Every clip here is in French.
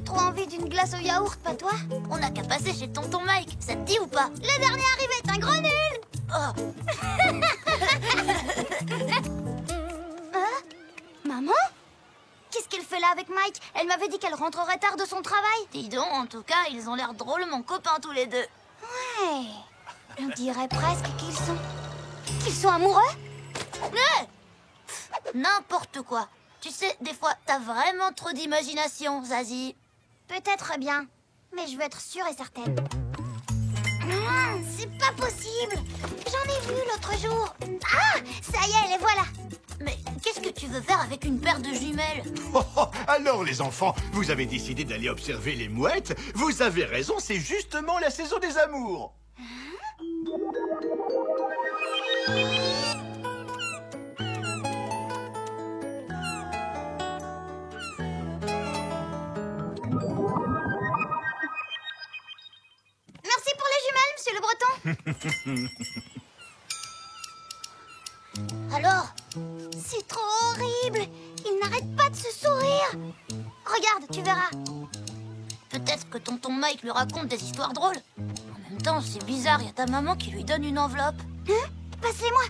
trop envie d'une glace au yaourt, pas toi? On n'a qu'à passer chez tonton Mike, ça te dit ou pas? Le dernier arrivé est un gros nul! Oh. Hein? Maman? Qu'est-ce qu'elle fait là avec Mike? Elle m'avait dit qu'elle rentrerait tard de son travail. Dis donc, en tout cas, ils ont l'air drôlement copains tous les deux. Ouais. On dirait presque qu'ils sont amoureux? N'importe quoi. Tu sais, des fois, t'as vraiment trop d'imagination, Zazie. Peut-être bien, mais je veux être sûre et certaine. C'est pas possible. J'en ai vu l'autre jour. Ah, ça y est, les voilà. Mais qu'est-ce que tu veux faire avec une paire de jumelles? Oh, oh, alors les enfants, vous avez décidé d'aller observer les mouettes? Vous avez raison, c'est justement la saison des amours. Merci pour les jumelles, monsieur le Breton. Alors? C'est trop horrible. Ils n'arrêtent pas de se sourire. Regarde, tu verras. Peut-être que tonton Mike lui raconte des histoires drôles. En même temps, c'est bizarre, il y a ta maman qui lui donne une enveloppe. Hein? Passe-les-moi.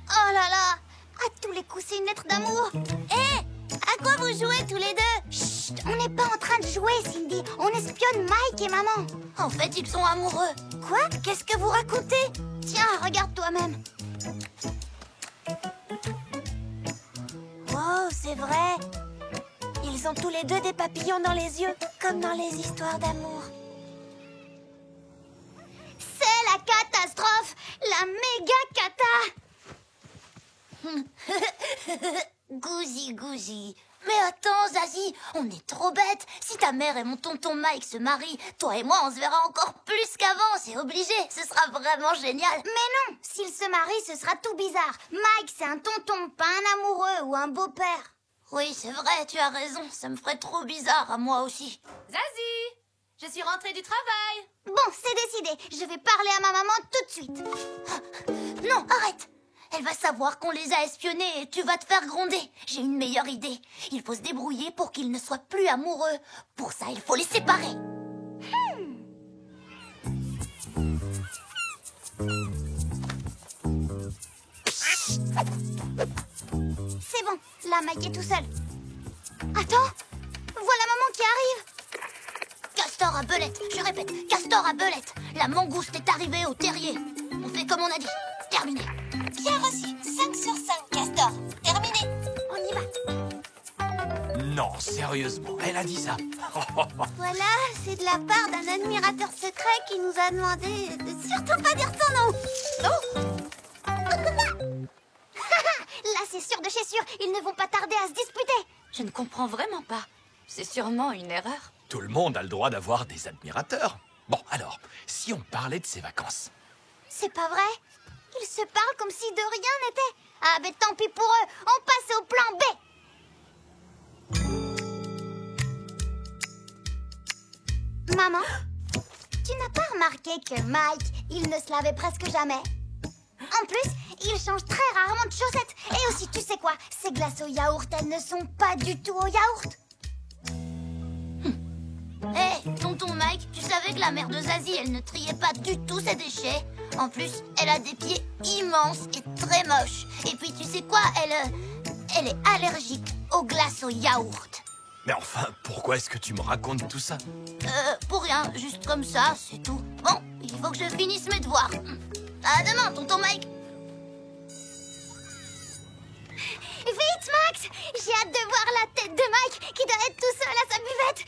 Oh là là. À tous les coups, c'est une lettre d'amour. Hé, à quoi vous jouez tous les deux? Chut, on n'est pas en train de jouer, Cindy. On espionne Mike et maman. En fait, ils sont amoureux. Quoi? Qu'est-ce que vous racontez? Tiens, regarde toi-même. Wow, c'est vrai. Ils ont tous les deux des papillons dans les yeux, comme dans les histoires d'amour. C'est la catastrophe! La méga cata! Gousi, gousi. Mais attends, Zazie, on est trop bêtes. Si ta mère et mon tonton Mike se marient, toi et moi, on se verra encore plus qu'avant. C'est obligé. Ce sera vraiment génial. Mais non! S'ils se marient, ce sera tout bizarre. Mike, c'est un tonton, pas un amoureux ou un beau-père. Oui, c'est vrai, tu as raison. Ça me ferait trop bizarre à moi aussi. Zazie, je suis rentrée du travail. Bon, c'est décidé. Je vais parler à ma maman tout de suite. Non, arrête. Elle va savoir qu'on les a espionnés et tu vas te faire gronder. J'ai une meilleure idée. Il faut se débrouiller pour qu'ils ne soient plus amoureux. Pour ça, il faut les séparer. C'est bon, là, Mike est tout seul. Attends, voilà maman qui arrive. Castor à belette. Je répète, Castor à belette. La mangouste est arrivée au terrier. On fait comme on a dit. Terminé. Bien reçu, 5 sur 5, Castor. Terminé. On y va. Non, sérieusement, elle a dit ça. Voilà, c'est de la part d'un admirateur secret qui nous a demandé de surtout pas dire son nom. Oh. Là, c'est sûr de chez sûr, ils ne vont pas tarder à se disputer. Je ne comprends vraiment pas. C'est sûrement une erreur. Tout le monde a le droit d'avoir des admirateurs. Bon, alors, si on parlait de ses vacances. C'est pas vrai? Ils se parlent comme si de rien n'était. Ah, ben tant pis pour eux, on passe au plan B. Maman, tu n'as pas remarqué que Mike, il ne se lavait presque jamais? En plus, il change très rarement de chaussettes. Et aussi, tu sais quoi? Ces glaces au yaourt, elles ne sont pas du tout au yaourt. Hé, tonton Mike, tu savais que la mère de Zazie, elle ne triait pas du tout ses déchets? En plus, elle a des pieds immenses et très moches. Et puis, tu sais quoi? Elle est allergique aux glaces au yaourt. Mais enfin, pourquoi est-ce que tu me racontes tout ça? Pour rien, juste comme ça, c'est tout. Bon, il faut que je finisse mes devoirs. À demain, tonton Mike. Vite, Max! J'ai hâte de voir la tête de Mike qui doit être tout seul à sa buvette.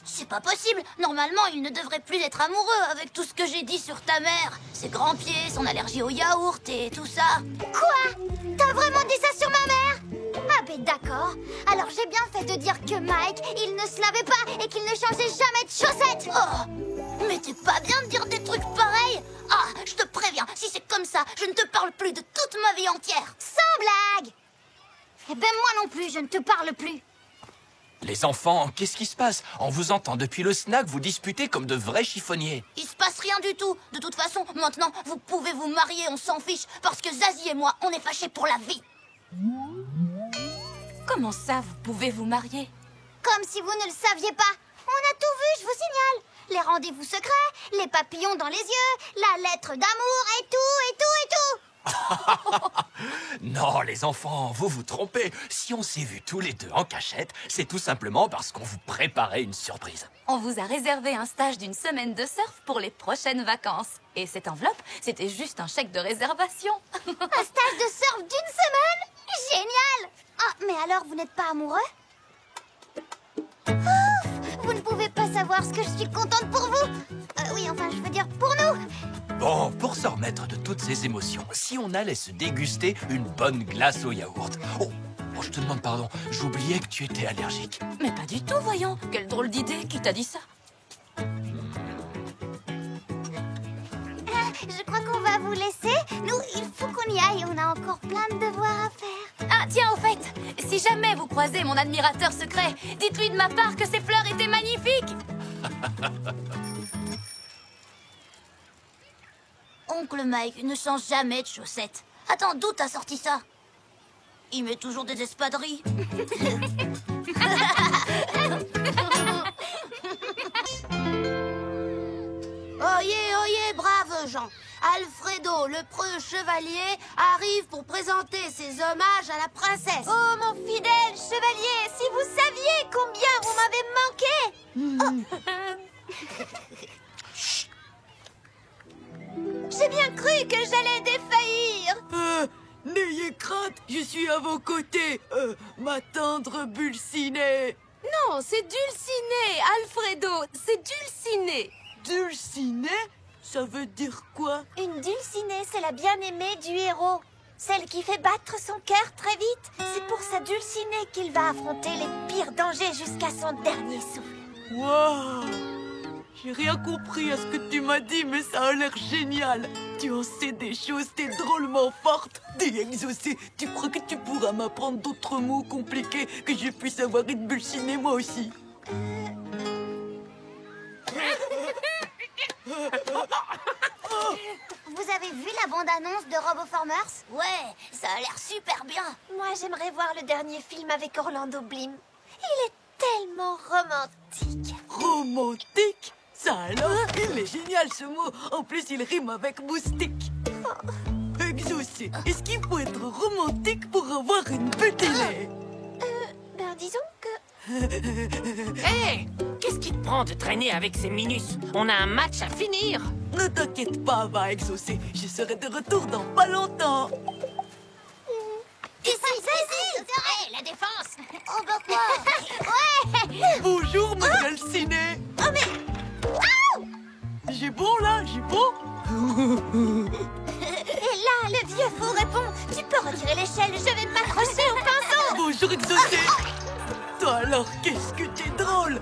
C'est pas possible. Normalement, il ne devrait plus être amoureux avec tout ce que j'ai dit sur ta mère. Ses grands pieds, son allergie au yaourt et tout ça. Quoi? T'as vraiment dit ça sur ma mère? Ah ben d'accord. Alors j'ai bien fait de dire que Mike, il ne se lavait pas et qu'il ne changeait jamais de chaussettes. Oh, mais t'es pas bien de dire des trucs pareils. Ah, je te préviens, si c'est comme ça, je ne te parle plus de toute ma vie entière. Sans blague. Eh ben moi non plus, je ne te parle plus. Les enfants, qu'est-ce qui se passe? On vous entend depuis le snack, vous disputez comme de vrais chiffonniers. Il se passe rien du tout. De toute façon, maintenant, vous pouvez vous marier, on s'en fiche. Parce que Zazie et moi, on est fâchés pour la vie. Comment ça, vous pouvez vous marier? Comme si vous ne le saviez pas. On a tout vu, je vous signale. Les rendez-vous secrets, les papillons dans les yeux, la lettre d'amour et tout, et tout, et tout. Non, les enfants, vous vous trompez. Si on s'est vus tous les deux en cachette, c'est tout simplement parce qu'on vous préparait une surprise. On vous a réservé un stage d'1 semaine de surf pour les prochaines vacances. Et cette enveloppe, c'était juste un chèque de réservation. Un stage de surf d'1 semaine? Génial! Ah, mais alors vous n'êtes pas amoureux? Ouf! Vous ne pouvez pas savoir ce que je suis contente pour vous. Oui, enfin, je veux dire pour nous. Bon, pour se remettre de toutes ces émotions, si on allait se déguster une bonne glace au yaourt. Oh, je te demande pardon, j'oubliais que tu étais allergique. Mais pas du tout, voyons. Quelle drôle d'idée, qui t'a dit ça? Je crois qu'on va vous laisser. Nous, il faut qu'on y aille. On a encore plein de devoirs à faire. Ah, tiens, au fait, si jamais vous croisez mon admirateur secret, dites-lui de ma part que ses fleurs étaient magnifiques. Oncle Mike ne change jamais de chaussettes. Attends, d'où t'as sorti ça? Il met toujours des espadrilles. Oyez, braves gens. Alfredo, le preux chevalier, arrive pour présenter ses hommages à la princesse. Oh, mon fidèle chevalier, si vous saviez combien vous m'avez manqué. J'ai bien cru que j'allais défaillir. N'ayez crainte, je suis à vos côtés, ma tendre Dulcinée. Non, c'est Dulcinée, Alfredo, c'est Dulcinée. Dulcinée? Ça veut dire quoi? Une Dulcinée, c'est la bien-aimée du héros. Celle qui fait battre son cœur très vite. C'est pour sa Dulcinée qu'il va affronter les pires dangers jusqu'à son dernier souffle. Waouh! J'ai rien compris à ce que tu m'as dit, mais ça a l'air génial. Tu en sais des choses, t'es drôlement forte. Dis, Exaucé, tu crois que tu pourras m'apprendre d'autres mots compliqués que je puisse avoir une Dulcinée moi aussi? Vous avez vu la bande-annonce de RoboFormers? Ouais, ça a l'air super bien. Moi, j'aimerais voir le dernier film avec Orlando Bloom. Il est tellement romantique. Romantique? Ça alors? Il est génial ce mot. En plus, il rime avec moustique. Exaucé, est-ce qu'il faut être romantique pour avoir une belle télé? Ben, disons que... Hé! Qu'est-ce qui te prend de traîner avec ces minus? On a un match à finir! Ne t'inquiète pas, va, Exaucé. Je serai de retour dans pas longtemps. Ici! Hé, la défense! Oh, bah quoi? Bonjour, ma Dulcinée. Oh, mais... J'ai bon, là? J'ai bon? Et là, le vieux fou répond: tu peux retirer l'échelle, je vais m'accrocher au pinceau. Bonjour, Exaucé. Toi alors, qu'est-ce que t'es drôle.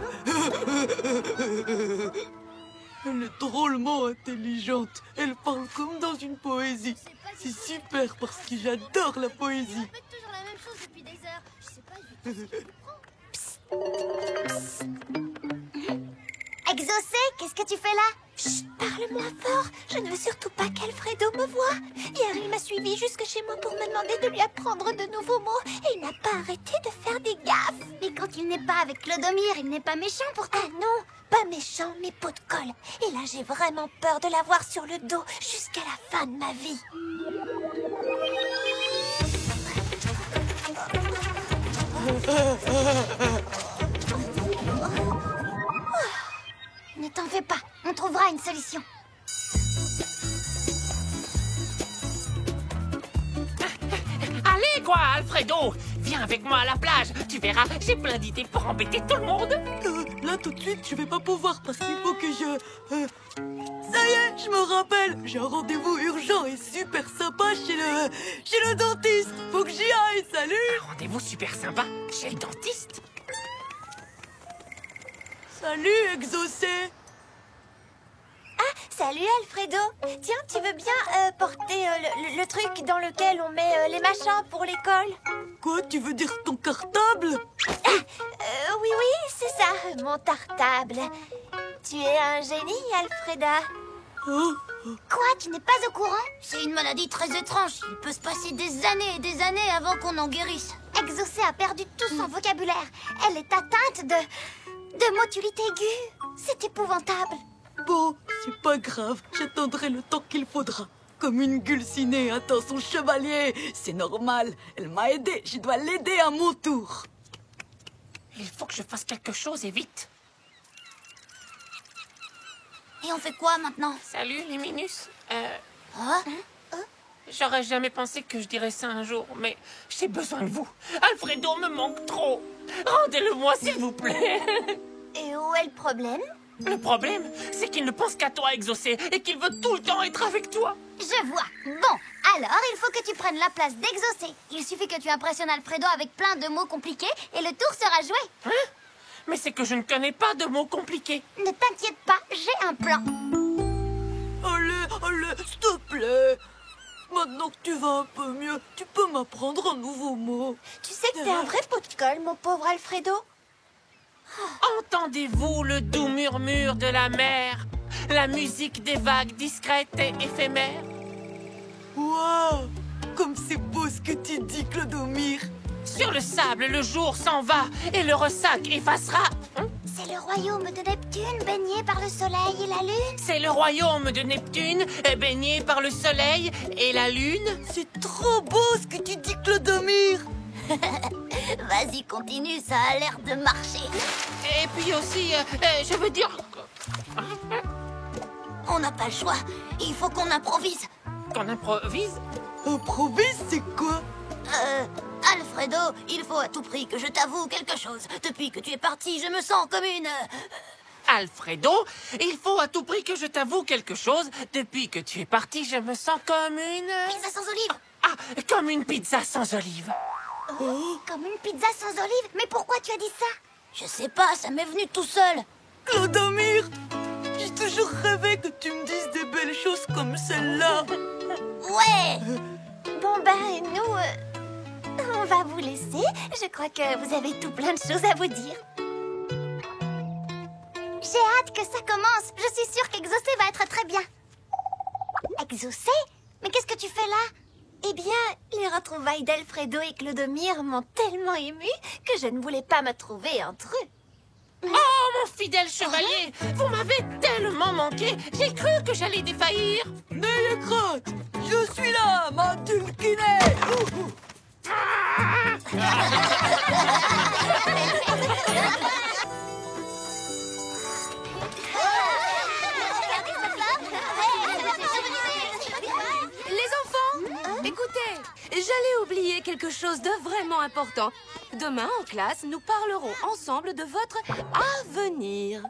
Elle est drôlement intelligente. Elle parle comme dans une poésie. C'est super parce que j'adore la poésie. répète toujours la même chose depuis des heures. Je sais pas, je Exaucé, qu'est-ce que tu fais là? Chut, parle-moi fort. Je ne veux surtout pas qu'Alfredo me voie. Hier, il m'a suivi jusque chez moi pour me demander de lui apprendre de nouveaux mots. Et il n'a pas arrêté de faire des gaffes. Mais quand il n'est pas avec Clodomir, il n'est pas méchant pourtant. Ah non, pas méchant, mais pot de colle. Et là, j'ai vraiment peur de l'avoir sur le dos jusqu'à la fin de ma vie. Ne t'en fais pas, on trouvera une solution. Allez, quoi, Alfredo! Viens avec moi à la plage. Tu verras, j'ai plein d'idées pour embêter tout le monde. Là, tout de suite, je vais pas pouvoir parce qu'il faut que je... Ça y est, je me rappelle. J'ai un rendez-vous urgent et super sympa chez le dentiste. Faut que j'y aille, salut. Un rendez-vous super sympa chez le dentiste. Salut, Exaucé. Ah, salut Alfredo. Tiens, tu veux bien porter le truc dans lequel on met les machins pour l'école? Quoi, tu veux dire ton cartable? Oui, c'est ça, mon tartable. Tu es un génie, Alfreda. Quoi, tu n'es pas au courant? C'est une maladie très étrange. Il peut se passer des années et des années avant qu'on en guérisse. Exaucé a perdu tout son vocabulaire. Elle est atteinte de motulité aiguë. C'est épouvantable. Bon, c'est pas grave, j'attendrai le temps qu'il faudra. Comme une Gulcinée attend son chevalier. C'est normal, elle m'a aidé, je dois l'aider à mon tour. Il faut que je fasse quelque chose et vite. Et on fait quoi maintenant? Salut, les Minus. Hein? J'aurais jamais pensé que je dirais ça un jour, mais j'ai besoin de vous. Alfredo me manque trop. Rendez-le-moi, s'il vous plaît. Et où est le problème? Le problème, c'est qu'il ne pense qu'à toi, Exaucé, et qu'il veut tout le temps être avec toi. Je vois. Bon, alors il faut que tu prennes la place d'Exaucé. Il suffit que tu impressionnes Alfredo avec plein de mots compliqués et le tour sera joué. Hein? Mais c'est que je ne connais pas de mots compliqués. Ne t'inquiète pas, j'ai un plan. Allez, s'il te plaît. Maintenant que tu vas un peu mieux, tu peux m'apprendre un nouveau mot. Tu sais que t'es un vrai pot de colle, mon pauvre Alfredo. Entendez-vous le doux murmure de la mer, la musique des vagues discrètes et éphémères? Waouh, comme c'est beau ce que tu dis, Clodomir. Sur le sable, le jour s'en va et le ressac effacera. C'est le royaume de Neptune, baigné par le soleil et la lune. C'est le royaume de Neptune, baigné par le soleil et la lune. C'est trop beau ce que tu dis, Clodomir. Vas-y, continue, ça a l'air de marcher. Et puis aussi, je veux dire On n'a pas le choix. Il faut qu'on improvise. qu'on improvise. Improvise, c'est quoi? Alfredo, il faut à tout prix que je t'avoue quelque chose. Depuis que tu es parti, je me sens comme une... Alfredo, il faut à tout prix que je t'avoue quelque chose. Depuis que tu es parti, je me sens comme une... Pizza sans olive. Ah, comme une pizza sans olive. Comme une pizza sans olive. Mais pourquoi tu as dit ça? Je sais pas, ça m'est venu tout seul. Clodomir, j'ai toujours rêvé que tu me dises des belles choses comme celle-là. Ouais. Bon ben, nous, on va vous laisser. Je crois que vous avez tout plein de choses à vous dire. J'ai hâte que ça commence. Je suis sûre qu'Exaucé va être très bien. Exaucé? Mais qu'est-ce que tu fais là? Eh bien, les retrouvailles d'Alfredo et Clodomir m'ont tellement émue que je ne voulais pas me trouver entre eux. Oh, mon fidèle chevalier, vous m'avez tellement manqué. J'ai cru que j'allais défaillir. N'ayez crainte, je suis là, ma Dulcinée. Les enfants, écoutez, j'allais oublier quelque chose de vraiment important. Demain, en classe, nous parlerons ensemble de votre avenir.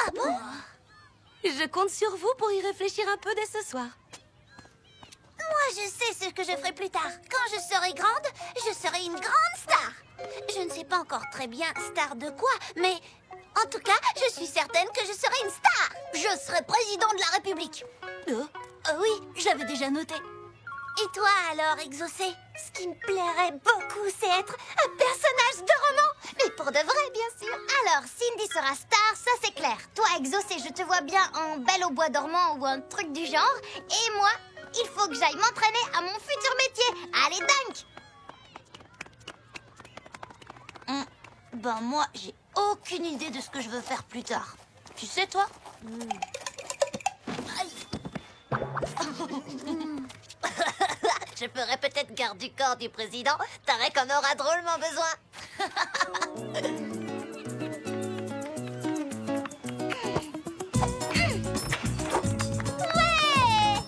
Ah bon? Je compte sur vous pour y réfléchir un peu dès ce soir. Moi, je sais ce que je ferai plus tard. Quand je serai grande, je serai une grande star. Je ne sais pas encore très bien star de quoi, mais en tout cas, je suis certaine que je serai une star. Je serai président de la République. Oui, j'avais déjà noté. Et toi alors, Exaucé? Ce qui me plairait beaucoup, c'est être un personnage de roman. Mais pour de vrai, bien sûr. Alors, Cindy sera star, ça c'est clair. Toi, Exaucé, je te vois bien en Belle au bois dormant ou un truc du genre. Et moi, il faut que j'aille m'entraîner à mon futur métier. Allez, Dunk! Ben moi, j'ai aucune idée de ce que je veux faire plus tard. Tu sais, toi? Aïe. Je ferais peut-être garde du corps du président. Tarek en aura drôlement besoin. Ouais!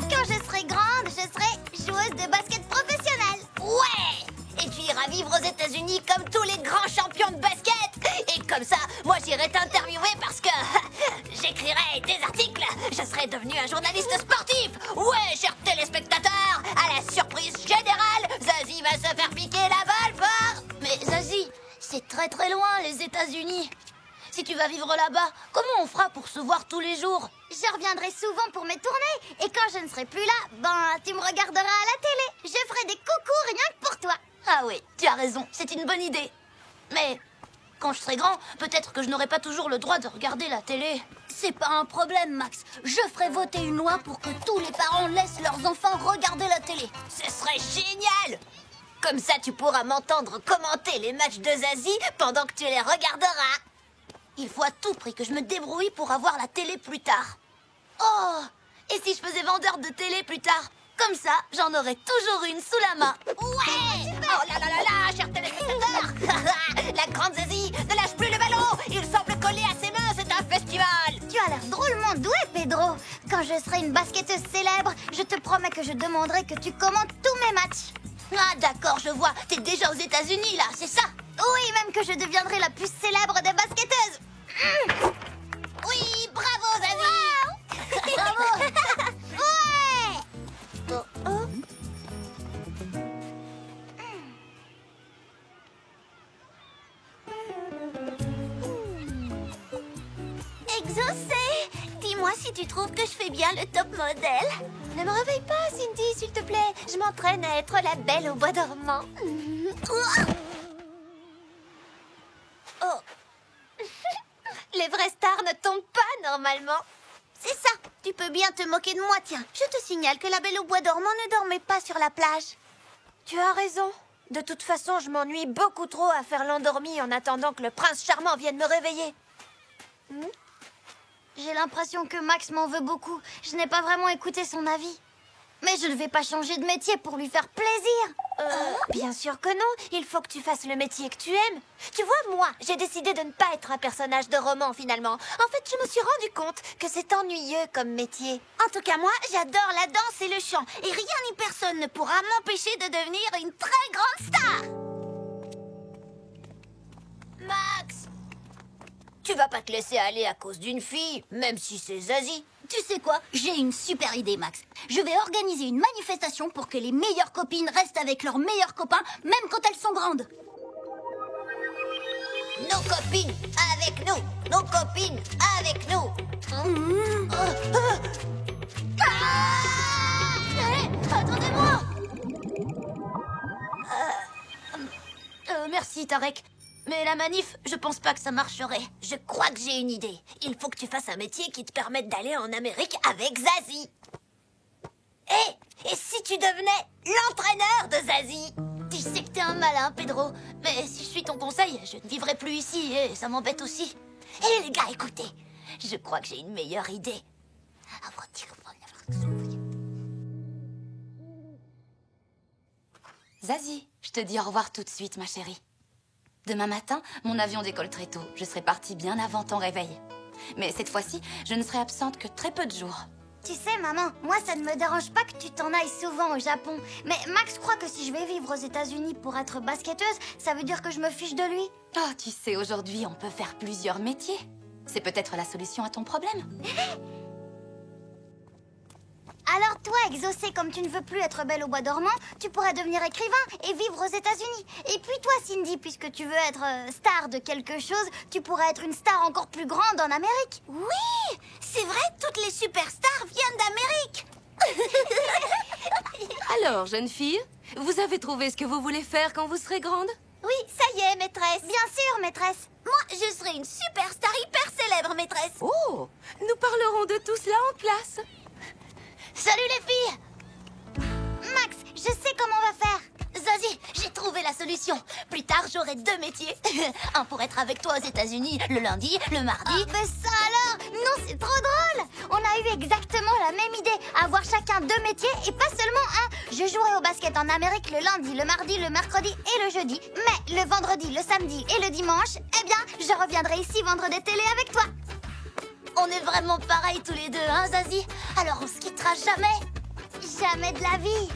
Quand je serai grande, je serai joueuse de basket professionnelle. Ouais! Et tu iras vivre aux États-Unis comme tous les grands champions de basket. Et comme ça, moi j'irai t'interviewer parce que j'écrirai des articles. Je serai devenu un journaliste sportif. Ouais, chers téléspectateurs, à la surprise générale, Zazie va se faire piquer la balle par... Mais Zazie, c'est très très loin les États-Unis. Si tu vas vivre là-bas, comment on fera pour se voir tous les jours? Je reviendrai souvent pour mes tournées. Et quand je ne serai plus là, ben, tu me regarderas à la télé. Je ferai des coucous rien que pour toi. Ah oui, tu as raison, c'est une bonne idée. Mais quand je serai grand, peut-être que je n'aurai pas toujours le droit de regarder la télé. C'est pas un problème, Max. Je ferai voter une loi pour que tous les parents laissent leurs enfants regarder la télé. Ce serait génial! Comme ça, tu pourras m'entendre commenter les matchs de Zazie pendant que tu les regarderas. Il faut à tout prix que je me débrouille pour avoir la télé plus tard. Oh! Et si je faisais vendeur de télé plus tard? Comme ça, j'en aurais toujours une sous la main. Ouais! Oh là là là là, cher téléspectateur! La grande Zazie ne lâche plus le ballon! Il semble coller à ses mains, c'est un festival! Tu as l'air drôlement doué, Pedro. Quand je serai une basketteuse célèbre, je te promets que je demanderai que tu commentes tous mes matchs. Ah d'accord, je vois. T'es déjà aux États-Unis là, c'est ça? Oui, même que je deviendrai la plus célèbre des basketteuses. Oui, bravo Zazie! Bravo. Ouais. Exaucé! Dis-moi si tu trouves que je fais bien le top modèle. Ne me réveille pas, Cindy, s'il te plaît. Je m'entraîne à être la belle au bois dormant. Oh. Les vraies stars ne tombent pas normalement. C'est ça. Tu peux bien te moquer de moi, tiens. Je te signale que la Belle au bois dormant ne dormait pas sur la plage. Tu as raison. De toute façon, je m'ennuie beaucoup trop à faire l'endormie en attendant que le prince charmant vienne me réveiller. J'ai l'impression que Max m'en veut beaucoup. Je n'ai pas vraiment écouté son avis. Mais je ne vais pas changer de métier pour lui faire plaisir. Bien sûr que non. Il faut que tu fasses le métier que tu aimes. Tu vois, moi, j'ai décidé de ne pas être un personnage de roman, finalement. En fait, je me suis rendu compte que c'est ennuyeux comme métier. En tout cas, moi, j'adore la danse et le chant. Et rien ni personne ne pourra m'empêcher de devenir une très grande star. Max! Tu vas pas te laisser aller à cause d'une fille, même si c'est Zazie. Tu sais quoi? J'ai une super idée, Max. Je vais organiser une manifestation pour que les meilleures copines restent avec leurs meilleurs copains, même quand elles sont grandes. Nos copines avec nous! Nos copines avec nous! Attendez-moi! Merci, Tarek. Mais la manif, je pense pas que ça marcherait. Je crois que j'ai une idée. Il faut que tu fasses un métier qui te permette d'aller en Amérique avec Zazie. Et si tu devenais l'entraîneur de Zazie? Tu sais que t'es un malin, Pedro. Mais si je suis ton conseil, je ne vivrai plus ici et ça m'embête aussi. Hé les gars, écoutez. Je crois que j'ai une meilleure idée. Zazie, je te dis au revoir tout de suite, ma chérie. Demain matin, mon avion décolle très tôt. Je serai partie bien avant ton réveil. Mais cette fois-ci, je ne serai absente que très peu de jours. Tu sais, maman, moi, ça ne me dérange pas que tu t'en ailles souvent au Japon. Mais Max croit que si je vais vivre aux États-Unis pour être basketteuse, ça veut dire que je me fiche de lui. Oh, tu sais, aujourd'hui, on peut faire plusieurs métiers. C'est peut-être la solution à ton problème. Alors toi, exaucé comme tu ne veux plus être belle au bois dormant, tu pourrais devenir écrivain et vivre aux États-Unis. Et puis toi, Cindy, puisque tu veux être star de quelque chose, tu pourrais être une star encore plus grande en Amérique. Oui, c'est vrai, toutes les superstars viennent d'Amérique. Alors, jeune fille, vous avez trouvé ce que vous voulez faire quand vous serez grande? Oui, ça y est, maîtresse. Bien sûr, maîtresse. Moi, je serai une superstar hyper célèbre, maîtresse. Oh, nous parlerons de tout cela en classe. Salut les filles! Max, je sais comment on va faire. Zazie, j'ai trouvé la solution. Plus tard, j'aurai 2 métiers. Un pour être avec toi aux États-Unis le lundi, le mardi. Oh, mais ça alors! Non, c'est trop drôle! On a eu exactement la même idée. Avoir chacun 2 métiers et pas seulement un. Je jouerai au basket en Amérique le lundi, le mardi, le mercredi et le jeudi. Mais le vendredi, le samedi et le dimanche, eh bien, je reviendrai ici vendre des télés avec toi. On est vraiment pareils tous les deux, hein, Zazie? Alors on se quittera jamais? Jamais de la vie.